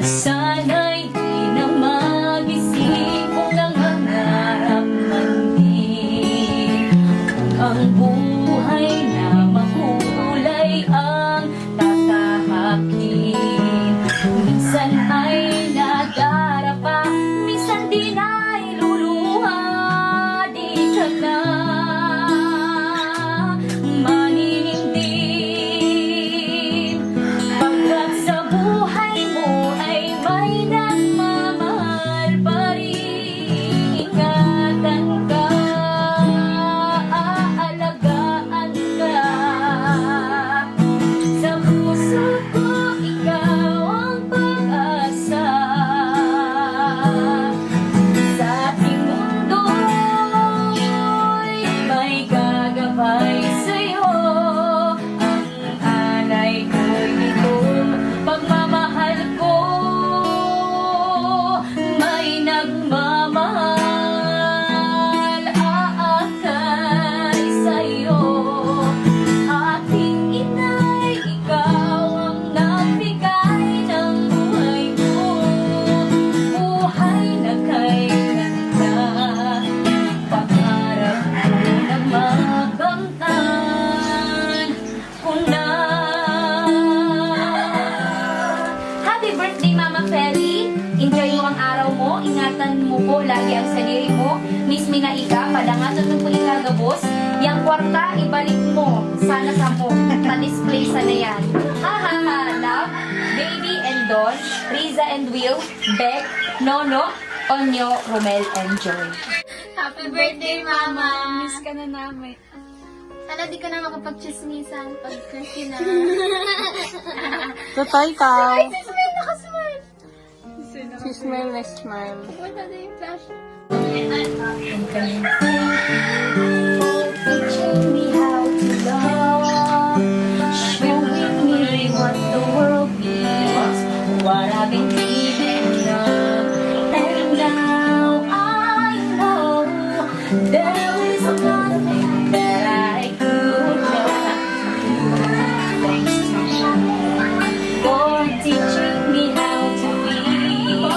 Sana'y di na mag-isip kung nangangarap man din. Ang buhay na makulay ang tatahakin. Minsan ay nadarapa, minsan din ay luluha. Di ka na maninindim. Pagkat sa buhay mo ay may nagmamahal pa rin. Ingatan ka, aalagaan ka. Sa puso ko ikaw ang pag-asa. Sa ating mundo'y may gagabay sa'yo. Ang alay ko'y itong pagmamahal ko. May nagmamahal aakay sa'yo. Aking inay, ikaw ang nagbigay ng buhay ko. Buhay na kay ganda. Pangarap ko na makamtan ko na. Happy birthday, Mama Feli! Enjoy mo ang araw mo. Ingatan mo po lagi ang sarili mo. Miss Minaika, padangatan mo po ikagabos. Yang kwarta, ibalik mo. Sana sa mo. Pa-display sana yan. Ha ha ha. Love, Baby and Don, Riza and Will, Beck, Nono, Onyo, Romel, and Joy. Happy birthday, Mama! Miss ka na namin. Sana di ka na makapag-chismisan pag-crush na. Totoo ikaw. Ay, si Smile nakasmile! Si smile na smile. Wala na yung flash. Teaching me how to love, showing me what the world means, what I've been dreaming of. And now I know there is nothing that I could not do. Thanks to you for teaching me how to feel,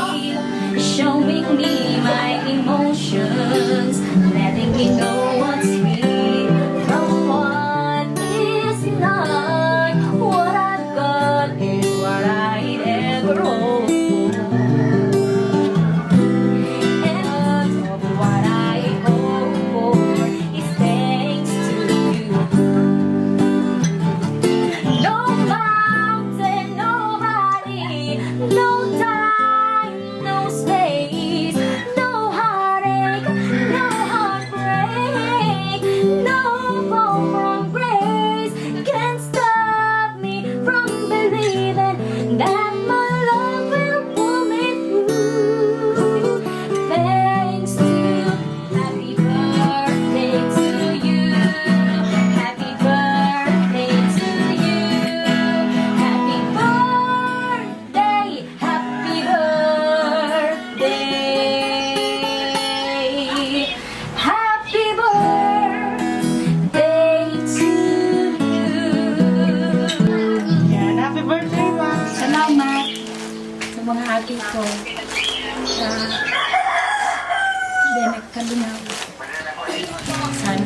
showing me my emotions, letting me know what's real from what is not. What I've got is what I'd ever hoped for, and what I hope for is thanks to you. No mountain, no valley, no time, no space, no heartache, no heartbreak, no fall from grace can stop me from believing that my love will pull me through. Thanks to happy birthday to you, happy birthday to you, happy birthday, happy birthday, happy birthday to you. Yan, happy birthday, ma. Salamat sa mga ate ko. Sa hindi nagkalinaw. Sana